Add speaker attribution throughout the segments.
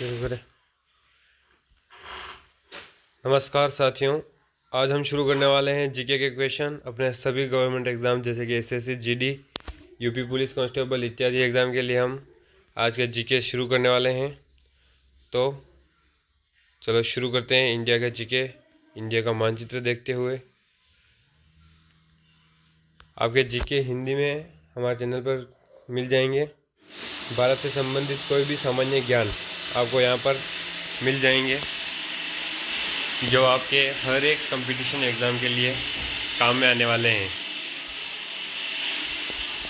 Speaker 1: शुरू करें। नमस्कार साथियों, आज हम शुरू करने वाले हैं जीके के क्वेश्चन अपने सभी गवर्नमेंट एग्ज़ाम जैसे कि SSC, GD, UP police constable इत्यादि एग्ज़ाम के लिए हम आज के जीके शुरू करने वाले हैं। तो चलो शुरू करते हैं इंडिया का जीके। इंडिया का मानचित्र देखते हुए आपके जीके हिंदी में हमारे चैनल पर मिल जाएंगे। भारत से संबंधित कोई भी सामान्य ज्ञान आपको यहाँ पर मिल जाएंगे जो आपके हर एक कंपटीशन एग्ज़ाम के लिए काम में आने वाले हैं।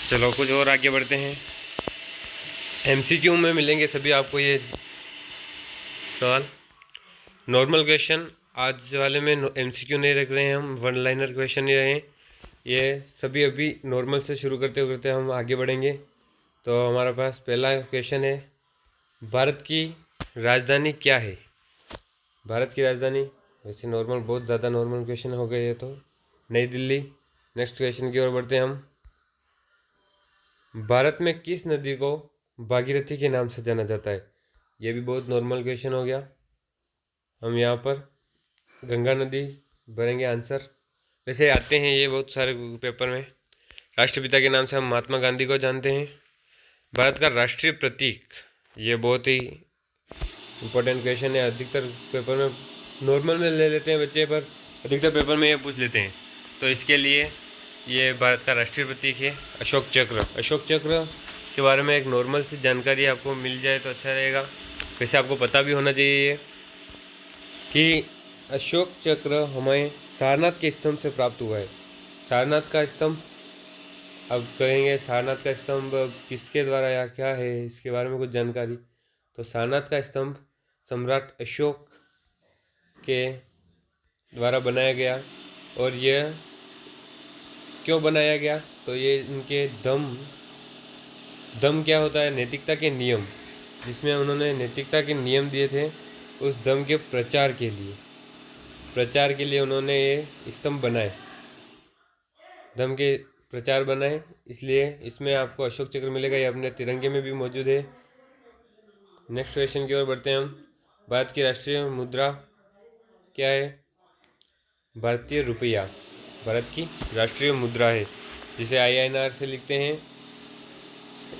Speaker 1: चलो कुछ और आगे बढ़ते हैं। एमसीक्यू में मिलेंगे सभी आपको ये सवाल। नॉर्मल क्वेश्चन आज वाले में एमसीक्यू नहीं रख रहे हैं, हम वन लाइनर क्वेश्चन ही रहे हैं। ये सभी अभी नॉर्मल से शुरू करते करते हम आगे बढ़ेंगे। तो हमारे पास पहला क्वेश्चन है, भारत की राजधानी क्या है? भारत की राजधानी, वैसे नॉर्मल बहुत ज़्यादा नॉर्मल क्वेश्चन हो गए ये तो, नई दिल्ली। नेक्स्ट क्वेश्चन की ओर बढ़ते हैं हम। भारत में किस नदी को भागीरथी के नाम से जाना जाता है? ये भी बहुत नॉर्मल क्वेश्चन हो गया। हम यहाँ पर गंगा नदी भरेंगे आंसर। वैसे आते हैं ये बहुत सारे पेपर में। राष्ट्रपिता के नाम से हम महात्मा गांधी को जानते हैं। भारत का राष्ट्रीय प्रतीक, ये बहुत ही इम्पोर्टेंट क्वेश्चन है। अधिकतर पेपर में नॉर्मल में ले लेते हैं बच्चे, पर अधिकतर पेपर में ये पूछ लेते हैं। तो इसके लिए ये भारत का राष्ट्रीय प्रतीक है अशोक चक्र। अशोक चक्र के बारे में एक नॉर्मल सी जानकारी आपको मिल जाए तो अच्छा रहेगा। वैसे आपको पता भी होना चाहिए ये कि अशोक चक्र हमें सारनाथ के स्तंभ से प्राप्त हुआ है। सारनाथ का स्तंभ, अब कहेंगे सारनाथ का स्तंभ किसके द्वारा या क्या है, इसके बारे में कुछ जानकारी। तो सारनाथ का स्तंभ सम्राट अशोक के द्वारा बनाया गया। और यह क्यों बनाया गया? तो ये इनके दम क्या होता है, नैतिकता के नियम, जिसमें उन्होंने नैतिकता के नियम दिए थे, उस दम के प्रचार के लिए उन्होंने ये स्तंभ बनाए, दम के प्रचार बनाए। इसलिए इसमें आपको अशोक चक्र मिलेगा। ये अपने तिरंगे में भी मौजूद है। नेक्स्ट क्वेश्चन की ओर बढ़ते हैं हम। भारत की राष्ट्रीय मुद्रा क्या है? भारतीय रुपया भारत की राष्ट्रीय मुद्रा है, जिसे INR से लिखते हैं।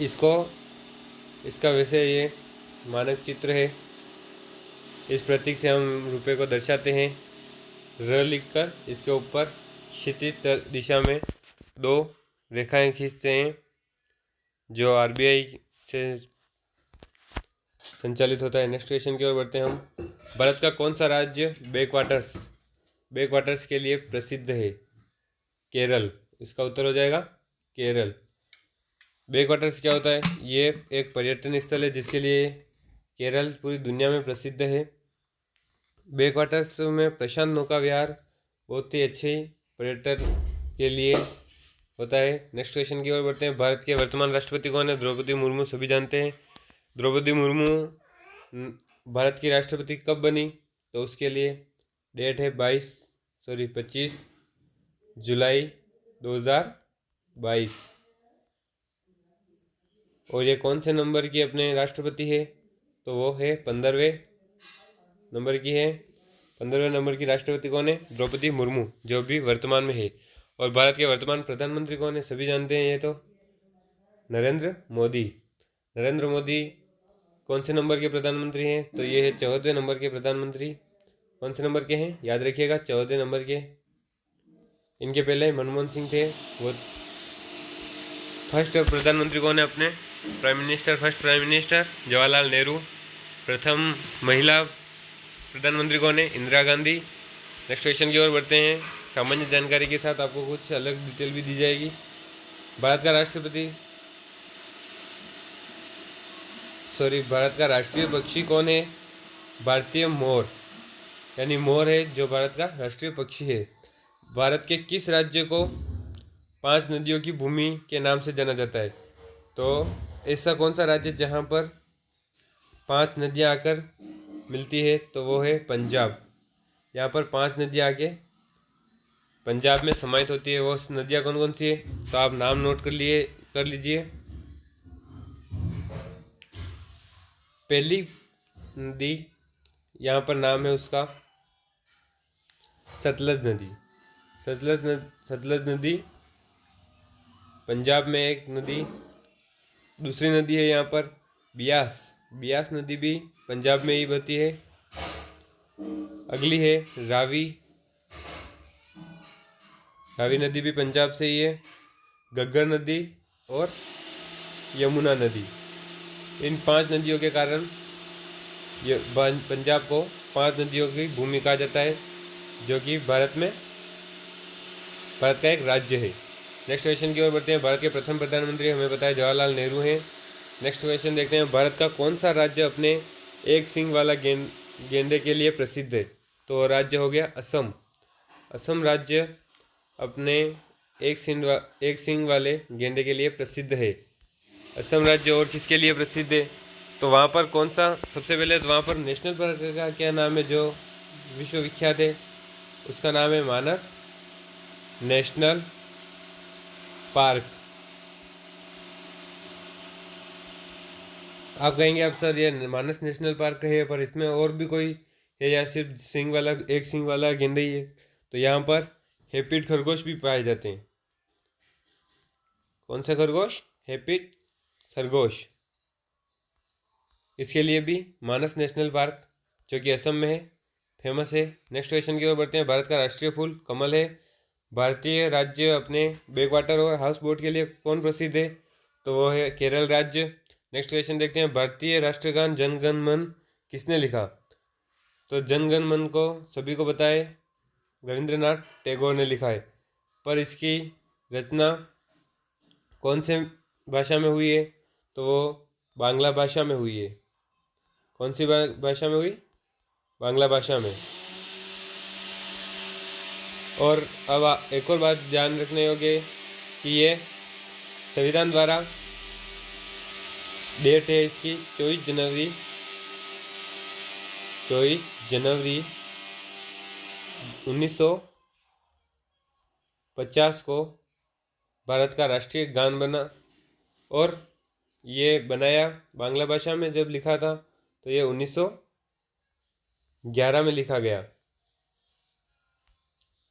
Speaker 1: इसका वैसे ये मानक चित्र है। इस प्रतीक से हम रुपये को दर्शाते हैं। र लिखकर इसके ऊपर क्षितिज दिशा में 2 रेखाएं खींचते हैं, जो RBI से संचालित होता है। नेक्स्ट क्वेश्चन की ओर बढ़ते हैं हम। भारत का कौन सा राज्य बैकवाटर्स के लिए प्रसिद्ध है? केरल, इसका उत्तर हो जाएगा केरल। बैकवाटर्स क्या होता है? ये एक पर्यटन स्थल है जिसके लिए केरल पूरी दुनिया में प्रसिद्ध है। बैकवाटर्स में प्रशांत नौका विहार बहुत ही अच्छे पर्यटन के लिए होता है। नेक्स्ट क्वेश्चन की ओर बढ़ते हैं। भारत के वर्तमान राष्ट्रपति कौन है? द्रौपदी मुर्मू, सभी जानते हैं। द्रौपदी मुर्मू भारत की राष्ट्रपति कब बनी? तो उसके लिए डेट है 25 जुलाई 2022। और ये कौन से नंबर की अपने राष्ट्रपति है? तो वो है 15वें नंबर की है। 15वें नंबर की राष्ट्रपति कौन है? द्रौपदी मुर्मू, जो भी वर्तमान में है। और भारत के वर्तमान प्रधानमंत्री कौन है? सभी जानते हैं ये तो, नरेंद्र मोदी। नरेंद्र मोदी कौन से नंबर के प्रधानमंत्री हैं? तो ये है 14वें नंबर के प्रधानमंत्री। कौन से नंबर के हैं? याद रखिएगा, 14वें नंबर के। इनके पहले मनमोहन सिंह थे। वो फर्स्ट प्रधानमंत्री कौन है अपने? First prime minister Jawaharlal Nehru. प्रथम महिला प्रधानमंत्री कौन है? इंदिरा गांधी। नेक्स्ट क्वेश्चन की ओर बढ़ते हैं। सामान्य जानकारी के साथ आपको कुछ अलग डिटेल भी दी जाएगी। भारत का राष्ट्रीय पक्षी कौन है? भारतीय मोर, यानी मोर है जो भारत का राष्ट्रीय पक्षी है। भारत के किस राज्य को 5 नदियों की भूमि के नाम से जाना जाता है? तो ऐसा कौन सा राज्य जहाँ पर 5 नदियाँ आकर मिलती है? तो वो है पंजाब। यहाँ पर 5 नदियाँ आके पंजाब में समाहित होती है। वो नदियाँ कौन कौन सी है? तो आप नाम नोट कर लीजिए। नदी, यहाँ पर नाम है उसका सतलज नदी। सतलज नदी पंजाब में एक नदी। दूसरी नदी है यहाँ पर बियास नदी भी पंजाब में ही बहती है। अगली है रावी नदी भी पंजाब से ही है। घग्गर नदी और यमुना नदी, इन 5 नदियों के कारण ये पंजाब को 5 नदियों की भूमि कहा जाता है, जो कि भारत का एक राज्य है। नेक्स्ट क्वेश्चन की ओर बढ़ते हैं। भारत के प्रथम प्रधानमंत्री हमें पता है जवाहरलाल नेहरू हैं। नेक्स्ट क्वेश्चन देखते हैं। भारत का कौन सा राज्य अपने एक सींग वाला गेंडे के लिए प्रसिद्ध है? तो राज्य हो गया असम। असम राज्य अपने एक सींग वाले गेंडे के लिए प्रसिद्ध है। असम राज्य और किसके लिए प्रसिद्ध है? तो वहाँ पर कौन सा, सबसे पहले तो वहाँ पर नेशनल पार्क का क्या नाम है जो विश्वविख्यात है? उसका नाम है मानस नेशनल पार्क। आप कहेंगे अब सर ये मानस नेशनल पार्क है, पर इसमें और भी कोई है या सिर्फ एक सींग वाला गेंडा ही है? तो यहाँ पर हेपिड खरगोश भी पाए जाते हैं। कौन से खरगोश? हेपिड खरगोश। इसके लिए भी मानस नेशनल पार्क, जो कि असम में है, फेमस है। नेक्स्ट क्वेश्चन की ओर बढ़ते हैं। भारत का राष्ट्रीय फूल कमल है। भारतीय राज्य अपने बैक वाटर और हाउस बोट के लिए कौन प्रसिद्ध है? तो वो है केरल राज्य। नेक्स्ट क्वेश्चन देखते हैं। भारतीय राष्ट्रगान जन गण मन किसने लिखा? तो जन गण मन को सभी को पता है, रविंद्रनाथ टैगोर ने लिखा है, पर इसकी रचना कौन से भाषा में हुई है? तो वो बांग्ला भाषा में हुई है। कौन सी भाषा में हुई? बांग्ला भाषा में। और अब एक और बात ध्यान रखने योग्य कि ये संविधान द्वारा डेट है इसकी 24 जनवरी 1950 को भारत का राष्ट्रीय गान बना, और ये बनाया बांग्ला भाषा में। जब लिखा था तो ये 1911 में लिखा गया।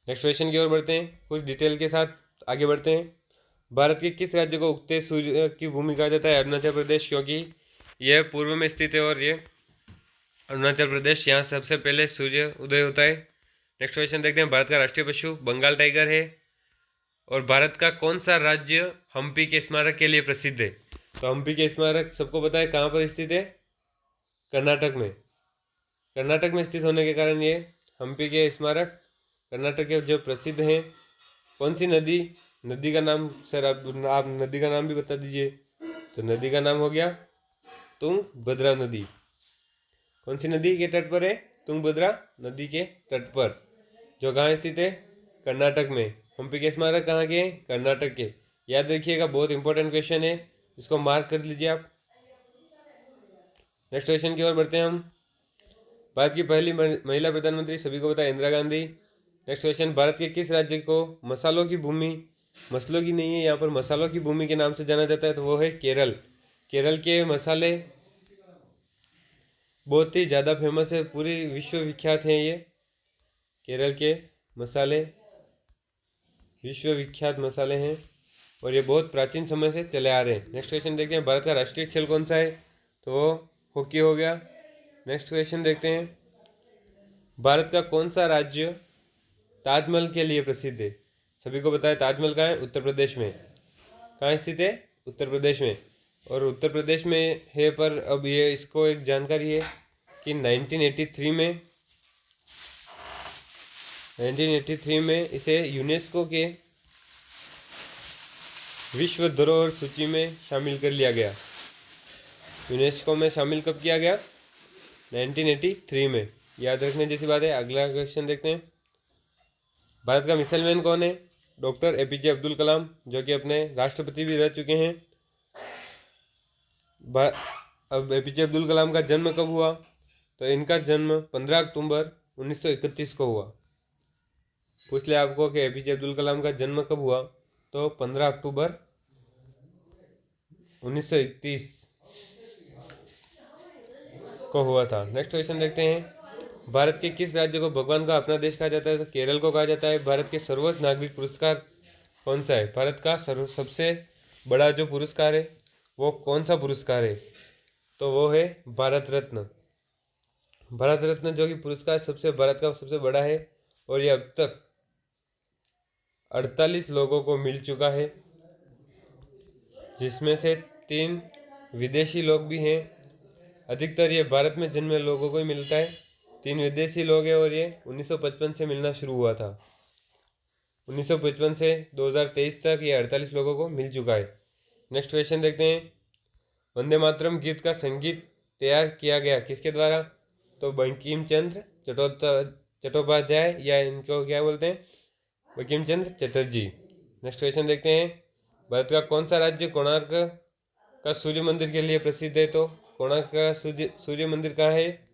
Speaker 1: नेक्स्ट क्वेश्चन की ओर बढ़ते हैं, कुछ डिटेल के साथ आगे बढ़ते हैं। भारत के किस राज्य को उगते सूर्य की भूमि कहा जाता है? अरुणाचल प्रदेश, क्योंकि यह पूर्व में स्थित है और ये अरुणाचल प्रदेश, यहाँ सबसे पहले सूर्य उदय होता है। नेक्स्ट क्वेश्चन देखते हैं। भारत का राष्ट्रीय पशु बंगाल टाइगर है। और भारत का कौन सा राज्य हम्पी के स्मारक के लिए प्रसिद्ध है? तो हम्पी के स्मारक सबको पता है कहाँ पर स्थित है? कर्नाटक में। कर्नाटक में स्थित होने के कारण ये हम्पी के स्मारक कर्नाटक के जो प्रसिद्ध हैं। कौन सी नदी का नाम सर, आप नदी का नाम भी बता दीजिए। तो नदी का नाम हो गया तुंगभद्रा नदी। कौन सी नदी के तट पर है? तुंगभद्रा नदी के तट पर, जो कहाँ स्थित है? कर्नाटक में। हम्पी के स्मारक कहाँ के हैं? कर्नाटक के। याद रखिएगा, बहुत इंपॉर्टेंट क्वेश्चन है, इसको मार्क कर लीजिए आप। नेक्स्ट क्वेश्चन की ओर बढ़ते हैं हम। भारत की पहली महिला प्रधानमंत्री सभी को पता है, इंदिरा गांधी। Next question. भारत के किस राज्य को मसालों की भूमि, मसलों की नहीं है यहाँ पर, मसालों की भूमि के नाम से जाना जाता है? तो वो है केरल। केरल के मसाले बहुत ही ज़्यादा फेमस है, पूरी विश्व विख्यात हैं ये। केरल के मसाले विश्व विख्यात मसाले हैं और ये बहुत प्राचीन समय से चले आ रहे हैं। नेक्स्ट क्वेश्चन देखते हैं। भारत का राष्ट्रीय खेल कौन सा है? तो वो हॉकी हो गया। नेक्स्ट क्वेश्चन देखते हैं। भारत का कौन सा राज्य ताजमहल के लिए प्रसिद्ध है? सभी को पता है ताजमहल कहाँ है? उत्तर प्रदेश में। कहाँ स्थित है? उत्तर प्रदेश में। और उत्तर प्रदेश में है, पर अब ये इसको एक जानकारी है कि 1983 में इसे यूनेस्को के विश्व धरोहर सूची में शामिल कर लिया गया। यूनेस्को में शामिल कब किया गया? 1983 में। याद रखने जैसी बात है। अगला क्वेश्चन देखते हैं। भारत का मिसाइल मैन कौन है? डॉक्टर एपीजे अब्दुल कलाम, जो कि अपने राष्ट्रपति भी रह चुके हैं। अब एपीजे अब्दुल कलाम का जन्म कब हुआ? तो इनका जन्म 15 अक्टूबर 1931 को हुआ। पूछ ले आपको कि एपीजे अब्दुल कलाम का जन्म कब हुआ? तो 15 अक्टूबर 1931। को हुआ था। नेक्स्ट क्वेश्चन देखते हैं, भारत के किस राज्य को भगवान का अपना देश कहा जाता है? तो केरल को कहा जाता है। भारत के सर्वोच्च नागरिक पुरस्कार कौन सा है? भारत का सबसे बड़ा जो पुरस्कार है वो कौन सा पुरस्कार है? तो वो है भारत रत्न। भारत रत्न जो कि पुरस्कार भारत का सबसे बड़ा है और ये अब तक 48 लोगों को मिल चुका है, जिसमें से 3 विदेशी लोग भी हैं। अधिकतर ये भारत में जन्मे लोगों को ही मिलता है। 3 विदेशी लोग हैं और ये 1955 से मिलना शुरू हुआ था। 1955 से 2023 तक ये 48 लोगों को मिल चुका है। नेक्स्ट क्वेश्चन देखते हैं, वंदे मातरम गीत का संगीत तैयार किया गया किसके द्वारा? तो बंकिम चंद्र चट्टोपाध्याय, या इनको क्या बोलते हैं, बंकिम चंद्र चटर्जी। नेक्स्ट क्वेश्चन देखते हैं, भारत का कौन सा राज्य कोणार्क का सूर्य मंदिर के लिए प्रसिद्ध है? तो कोणार्क का सूर्य मंदिर कहाँ है?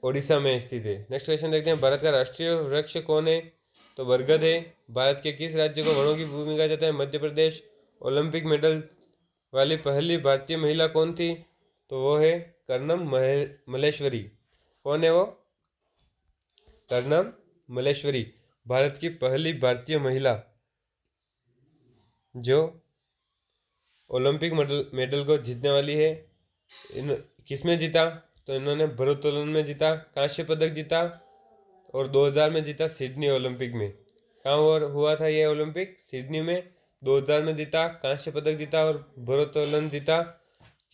Speaker 1: ओडिशा में स्थित है। नेक्स्ट क्वेश्चन देखते हैं, भारत का राष्ट्रीय वृक्ष कौन है? तो बरगद है। भारत के किस राज्य को वनों की भूमि कहा जाता है? मध्य प्रदेश। ओलंपिक मेडल वाली पहली भारतीय महिला कौन थी? तो वो है कर्णम मल्लेश्वरी। कौन है वो? कर्णम मल्लेश्वरी, भारत की पहली भारतीय महिला जो ओलंपिक मेडल को जीतने वाली है। किसमें जीता? तो इन्होंने भारोत्तोलन में जीता, कांस्य पदक जीता, और 2000 में जीता सिडनी ओलंपिक में। कहाँ हुआ था ये ओलंपिक? सिडनी में। 2000 में जीता, कांस्य पदक जीता और भारोत्तोलन जीता।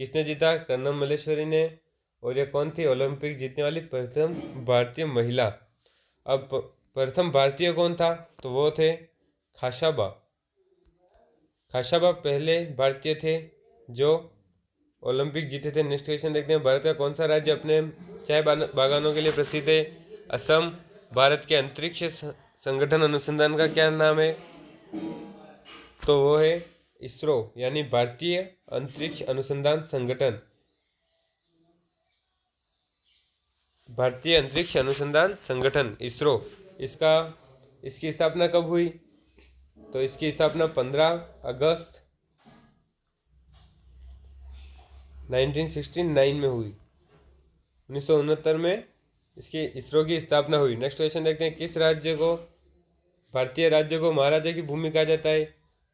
Speaker 1: किसने जीता? कर्णम मल्लेश्वरी ने। और ये कौन थी? ओलंपिक जीतने वाली प्रथम भारतीय महिला। अब प्रथम भारतीय कौन था? तो वो थे खाशाबा। खाशाबा पहले भारतीय थे जो ओलंपिक जीते थे। नेक्स्ट क्वेश्चन देखते हैं, भारत का कौन सा राज्य अपने चाय बागानों के लिए प्रसिद्ध है? असम। भारत के अंतरिक्ष संगठन अनुसंधान का क्या नाम है? तो वो है इसरो, यानी भारतीय अंतरिक्ष अनुसंधान संगठन। भारतीय अंतरिक्ष अनुसंधान संगठन इसरो। इसकी स्थापना कब हुई? तो इसकी स्थापना 15 अगस्त 1969 में हुई। 1969 में इसकी इसरो की स्थापना हुई। नेक्स्ट क्वेश्चन देखते हैं, किस राज्य को, भारतीय राज्य को महाराजा की भूमि कहा जाता है?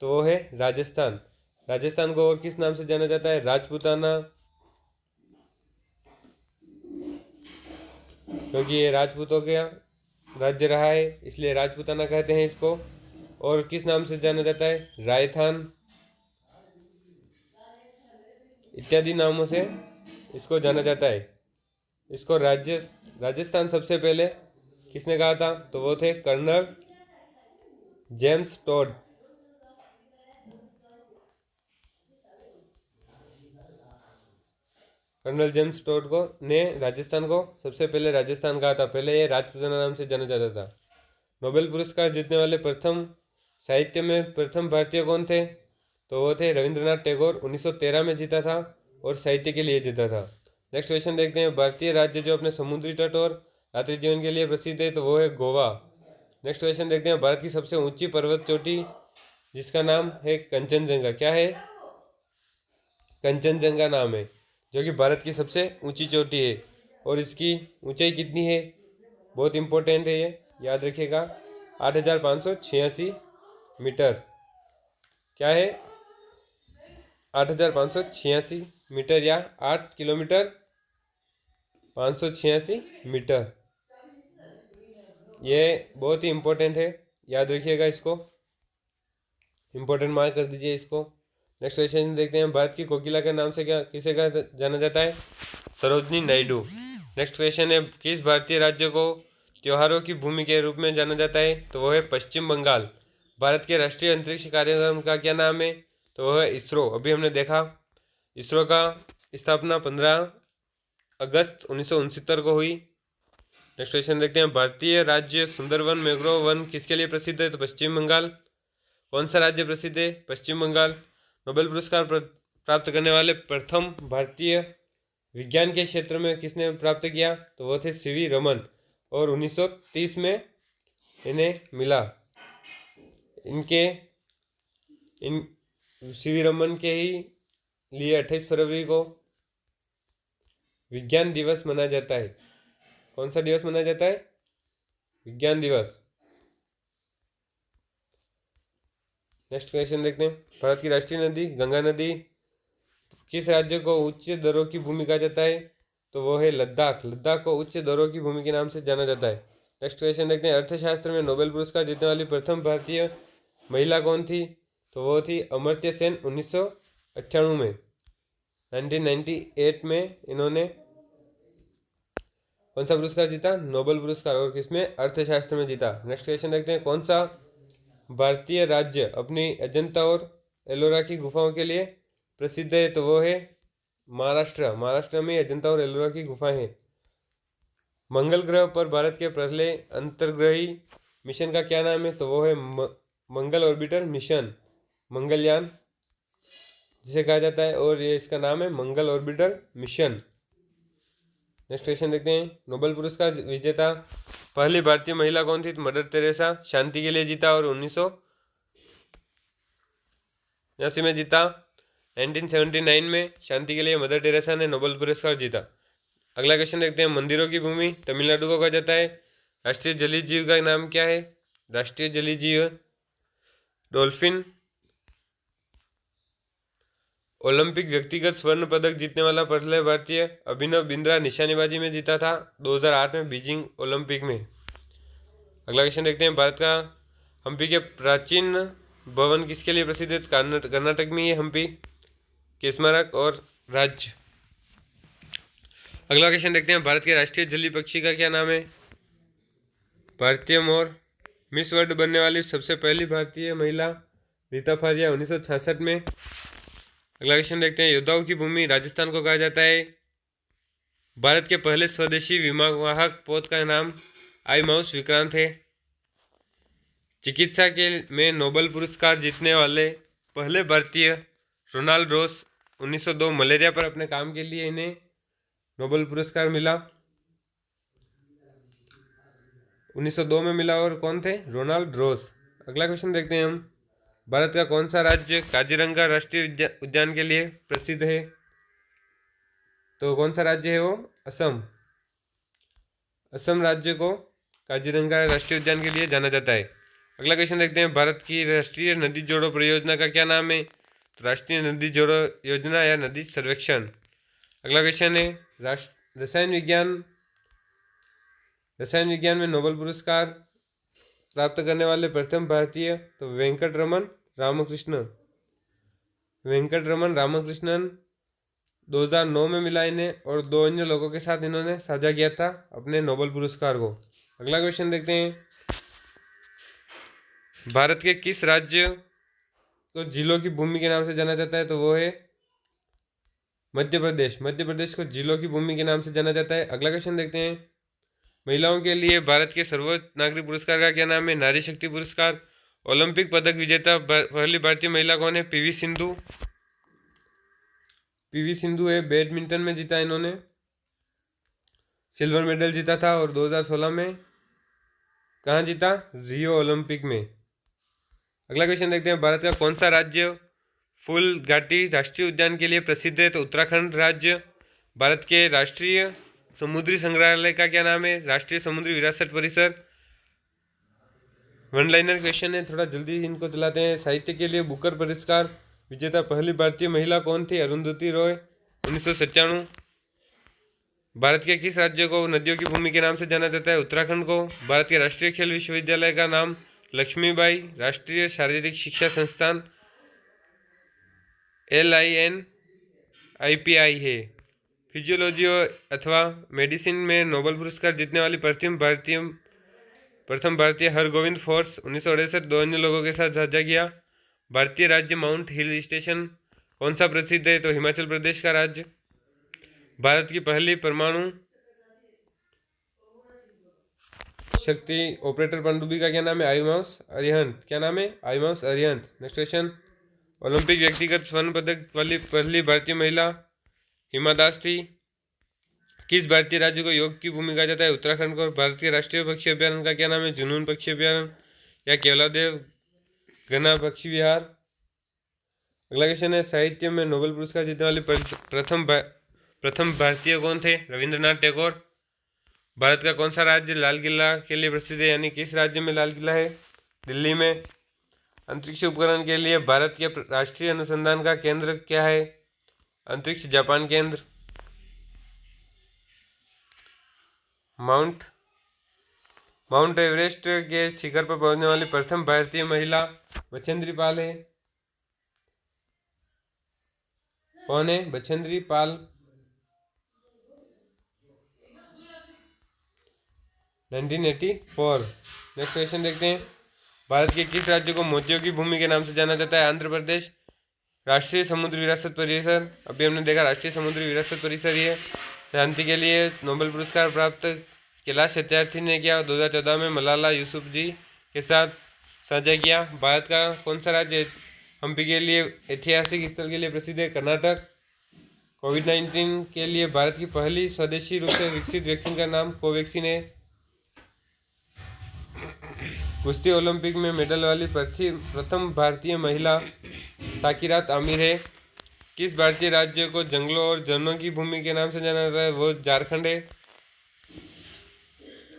Speaker 1: तो वो है राजस्थान। राजस्थान को और किस नाम से जाना जाता है? राजपूताना, क्योंकि ये राजपूतों का राज्य रहा है इसलिए राजपूताना कहते हैं इसको। और किस नाम से जाना जाता है? राजस्थान इत्यादि नामों से इसको जाना जाता है। इसको राजस्थान सबसे पहले किसने कहा था? तो वो थे colonel James Tod. Colonel James Tod को ने राजस्थान को सबसे पहले राजस्थान कहा था। पहले ये राजपूताना नाम से जाना जाता था। नोबेल पुरस्कार जीतने वाले प्रथम साहित्य में प्रथम भारतीय कौन थे? तो वो थे रविंद्रनाथ टैगोर। 1913 में जीता था और साहित्य के लिए जीता था। नेक्स्ट क्वेश्चन देखते हैं, भारतीय राज्य जो अपने समुद्री तट और रात्रि जीवन के लिए प्रसिद्ध है? तो वो है गोवा। नेक्स्ट क्वेश्चन देखते हैं, भारत की सबसे ऊंची पर्वत चोटी जिसका नाम है कंचनजंगा। क्या है? कंचनजंगा नाम है, जो कि भारत की सबसे ऊंची चोटी है। और इसकी ऊंचाई कितनी है? बहुत इंपॉर्टेंट है, ये याद रखिएगा, 8586 मीटर। क्या है? 8586 मीटर या 8 किलोमीटर 586 मीटर। ये बहुत ही इम्पोर्टेंट है, याद रखिएगा इसको, इम्पोर्टेंट मार्क कर दीजिए इसको। नेक्स्ट क्वेश्चन देखते हैं, भारत की कोकिला के नाम से किसे कहा जाना जाता है? सरोजनी नायडू। नेक्स्ट क्वेश्चन है, किस भारतीय राज्य को त्योहारों की भूमि के रूप में जाना जाता है? तो वो है पश्चिम बंगाल। भारत के राष्ट्रीय अंतरिक्ष कार्यक्रम का क्या नाम है? तो वो है इसरो। अभी हमने देखा इसरो का स्थापना 15 अगस्त 1969 को हुई। नेक्स्ट क्वेश्चन देखते हैं, भारतीय राज्य सुंदरवन मैंग्रोव वन किसके लिए प्रसिद्ध है? तो पश्चिम बंगाल। कौन सा राज्य प्रसिद्ध है? पश्चिम बंगाल। नोबेल पुरस्कार प्राप्त करने वाले प्रथम भारतीय विज्ञान के क्षेत्र में किसने प्राप्त किया? तो वो थे सीवी रमन, और 1930 में इन्हें मिला। सीवी रमन के ही लिए 28 फरवरी को विज्ञान दिवस मनाया जाता है? कौन सा दिवस मनाया जाता है? विज्ञान दिवस। नेक्स्ट क्वेश्चन देखते हैं। भारत की राष्ट्रीय नदी गंगा नदी किस राज्य को उच्च दरों की भूमि कहा जाता है? तो वो है लद्दाख। लद्दाख को उच्च दरों की भूमि के नाम से जाना जाता है। नेक्स्ट क्वेश्चन देखते हैं। अर्थशास्त्र में नोबेल पुरस्कार जीतने वाली प्रथम भारतीय महिला कौन थी? तो वो थी अमर्त्य सेन। 1998 में 1998 में इन्होंने कौन सा पुरस्कार जीता? नोबेल पुरस्कार। और किसमें? अर्थशास्त्र में जीता। नेक्स्ट क्वेश्चन देखते हैं। कौन सा भारतीय राज्य अपनी अजंता और एलोरा की गुफाओं के लिए प्रसिद्ध है? तो वो है महाराष्ट्र। महाराष्ट्र में अजंता और एलोरा की गुफाएं हैं। मंगल ग्रह पर भारत के पहले अंतर्ग्रही मिशन का क्या नाम है? तो वो है मंगल ऑर्बिटर मिशन, मंगलयान जिसे कहा जाता है, और ये इसका नाम है मंगल ऑर्बिटर मिशन। नेक्स्ट क्वेश्चन देखते हैं। नोबेल पुरस्कार विजेता पहली भारतीय महिला कौन थी? तो मदर तेरेसा। शांति के लिए जीता और 1989 में जीता। 1979 में शांति के लिए मदर टेरेसा ने नोबेल पुरस्कार जीता। अगला क्वेश्चन देखते हैं। मंदिरों की भूमि तमिलनाडु को कहा जाता है। राष्ट्रीय जलीय जीव का नाम क्या है? राष्ट्रीय जलीय जीव डॉल्फिन। ओलंपिक व्यक्तिगत स्वर्ण पदक जीतने वाला पहले भारतीय अभिनव बिंद्रा निशानेबाजी में जीता था 2008 में बीजिंग ओलंपिक में। अगला क्वेश्चन देखते हैं। भारत का हम्पी के प्राचीन भवन किसके लिए प्रसिद्ध है? कर्नाटक में ये हम्पी के स्मारक और राज्य। अगला क्वेश्चन देखते हैं। भारत के राष्ट्रीय जलीय पक्षी का क्या नाम है? भारतीय मोर। मिस वर्ल्ड बनने वाली सबसे पहली भारतीय महिला रीता फारिया 1966 में। अगला क्वेश्चन देखते हैं। योद्धाओं की भूमि राजस्थान को कहा जाता है। भारत के पहले स्वदेशी विमानवाहक पोत का नाम आई माउस विक्रांत है। चिकित्सा के में नोबेल पुरस्कार जीतने वाले पहले भारतीय रोनाल्ड रोस 1902। मलेरिया पर अपने काम के लिए इन्हें नोबेल पुरस्कार मिला, 1902 में मिला। और कौन थे? रोनाल्ड रोस। अगला क्वेश्चन देखते हैं हम। भारत का कौन सा राज्य काजीरंगा राष्ट्रीय उद्यान के लिए प्रसिद्ध है? तो कौन सा राज्य है वो? असम। असम राज्य को काजीरंगा राष्ट्रीय उद्यान के लिए जाना जाता है। अगला क्वेश्चन देखते हैं। भारत की राष्ट्रीय नदी जोड़ो परियोजना का क्या नाम है? तो राष्ट्रीय नदी जोड़ो योजना या नदी सर्वेक्षण। अगला क्वेश्चन है। रसायन विज्ञान में नोबेल पुरस्कार प्राप्त करने वाले प्रथम भारतीय तो वेंकटरमन रामकृष्णन 2009 में मिला इन्हें, और 2 अन्य लोगों के साथ इन्होंने साझा किया था अपने नोबेल पुरस्कार को। अगला क्वेश्चन देखते हैं। भारत के किस राज्य को झीलों की भूमि के नाम से जाना जाता है? तो वो है मध्य प्रदेश। मध्य प्रदेश को झीलों की भूमि के नाम से जाना जाता है। अगला क्वेश्चन देखते हैं। महिलाओं के लिए भारत के सर्वोच्च नागरिक पुरस्कार का क्या नाम है? नारी शक्ति पुरस्कार। ओलंपिक पदक विजेता पहली भारतीय महिला कौन है? पीवी सिंधु है। बैडमिंटन में जीता इन्होंने, सिल्वर मेडल जीता था। और 2016 में कहाँ जीता? रियो ओलंपिक में। अगला क्वेश्चन देखते हैं। भारत का कौन सा राज्य फूल घाटी राष्ट्रीय उद्यान के लिए प्रसिद्ध है? तो उत्तराखंड राज्य। भारत के राष्ट्रीय समुद्री संग्रहालय का क्या नाम है? राष्ट्रीय समुद्री विरासत परिसर। वन लाइनर क्वेश्चन है, थोड़ा जल्दी इनको चलाते हैं। साहित्य के लिए बुकर पुरस्कार विजेता पहली भारतीय महिला कौन थी? अरुंधति रॉय 1997। भारत के किस राज्य को नदियों की भूमि के नाम से जाना जाता है? उत्तराखंड को। भारत के राष्ट्रीय खेल विश्वविद्यालय का नाम लक्ष्मीबाई राष्ट्रीय शारीरिक शिक्षा संस्थान LINIPI है। फिजियोलॉजी अथवा मेडिसिन में नोबेल पुरस्कार जीतने वाली प्रथम भारतीय हरगोविंद फोर्स 1968। 2 अन्य लोगों के साथ साझा किया। भारतीय राज्य माउंट हिल स्टेशन कौन सा प्रसिद्ध है? तो हिमाचल प्रदेश का राज्य। भारत की पहली परमाणु शक्ति ऑपरेटर पनडुब्बी का क्या नाम है? आईमाउस अरिहंत। क्या नाम है? आईमाउस अरिहंत। Next question. ओलंपिक व्यक्तिगत स्वर्ण पदक वाली पहली भारतीय महिला हिमा दास थी। किस भारतीय राज्य को योग की भूमि कहा जाता है? उत्तराखंड को। भारत के राष्ट्रीय पक्षी अभ्यारण्य का क्या नाम है? जुनून पक्षी अभ्यारण्य या केवलादेव घना पक्षी विहार। अगला क्वेश्चन है। साहित्य में नोबेल पुरस्कार जीतने वाली प्रथम भारतीय कौन थे? रविंद्रनाथ टैगोर। भारत का कौन सा राज्य लाल किला के लिए प्रसिद्ध है, यानी किस राज्य में लाल किला है? दिल्ली में। अंतरिक्ष उपकरण के लिए भारत के राष्ट्रीय अनुसंधान का केंद्र क्या है? अंतरिक्ष जापान केंद्र। माउंट एवरेस्ट के शिखर पर पहुंचने वाली प्रथम भारतीय महिला बछेंद्री पाल है। कौन है बछेंद्री पाल? (1984). नेक्स्ट क्वेश्चन देखते हैं। भारत के किस राज्य को मोतियों की भूमि के नाम से जाना जाता है? आंध्र प्रदेश। राष्ट्रीय समुद्री विरासत परिषद, अभी हमने देखा राष्ट्रीय समुद्री विरासत परिषद ये शांति के लिए नोबेल पुरस्कार प्राप्त कैलाश सत्यार्थी ने किया 2014 में मलाला यूसुफजई के साथ साझा किया। भारत का कौन सा राज्य हम्पी के लिए ऐतिहासिक स्थल के लिए प्रसिद्ध है? कर्नाटक। कोविड-19 के लिए भारत की पहली स्वदेशी रूप से विकसित वैक्सीन का नाम कोवैक्सीन है। कुश्ती ओलंपिक में मेडल वाली प्रथम भारतीय महिला साकिरात आमिर है। किस भारतीय राज्य को जंगलों और झरनों की भूमि के नाम से जाना जाता है? वो झारखंड है।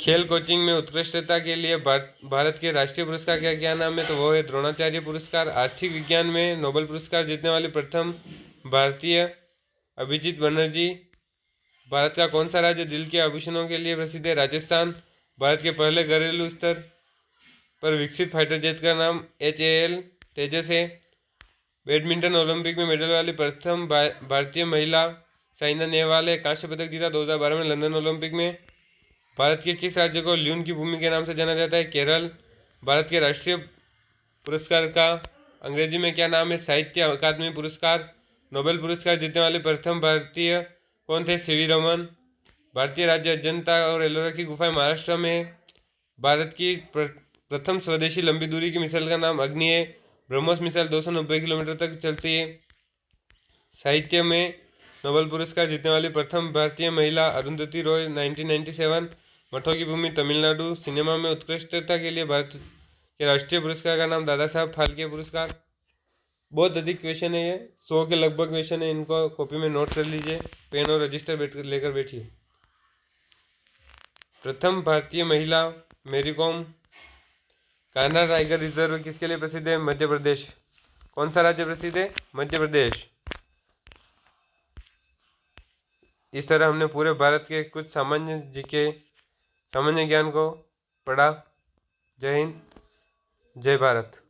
Speaker 1: खेल कोचिंग में उत्कृष्टता के लिए भारत के राष्ट्रीय पुरस्कार का क्या नाम है? तो वो है द्रोणाचार्य पुरस्कार। आर्थिक विज्ञान में नोबेल पुरस्कार जीतने वाली प्रथम भारतीय अभिजीत बनर्जी। भारत का कौन सा राज्य दिल के आभूषणों के लिए प्रसिद्ध है? राजस्थान। भारत के पहले घरेलू स्तर पर विकसित फाइटर जेट का नाम HAL तेजस है। बैडमिंटन ओलंपिक में मेडल वाली प्रथम भारतीय महिला साइना नेहवाल है। कांस्य पदक जीता 2012 में लंदन ओलंपिक में। भारत के किस राज्य को ल्यून की भूमि के नाम से जाना जाता है? केरल। भारत के राष्ट्रीय पुरस्कार का अंग्रेजी में क्या नाम है? साहित्य अकादमी पुरस्कार। नोबेल पुरस्कार जीतने वाले प्रथम भारतीय कौन थे? CV रमन। भारतीय राज्य अजंता और एलोरा की गुफाएं महाराष्ट्र में है। भारत की प्रथम स्वदेशी लंबी दूरी की मिसाइल का नाम अग्नि है। ब्रह्मोस मिसाइल 290 किलोमीटर तक चलती है। साहित्य में नोबेल पुरस्कार जीतने वाली प्रथम भारतीय महिला अरुंधति रॉय 1997। मठों की भूमि तमिलनाडु। सिनेमा में उत्कृष्टता के लिए भारत के राष्ट्रीय पुरस्कार का नाम दादा साहब फाल्के पुरस्कार। बहुत अधिक क्वेश्चन है ये, 100 के लगभग क्वेश्चन है। इनको कॉपी में नोट कर लीजिए, पेन और रजिस्टर लेकर बैठिए। प्रथम भारतीय महिला मेरी कॉम। कान्हा टाइगर रिजर्व किसके लिए प्रसिद्ध है? मध्य प्रदेश। कौन सा राज्य प्रसिद्ध है? मध्य प्रदेश। इस तरह हमने पूरे भारत के कुछ सामान्य ज्ञान को पढ़ा। जय हिंद, जय भारत।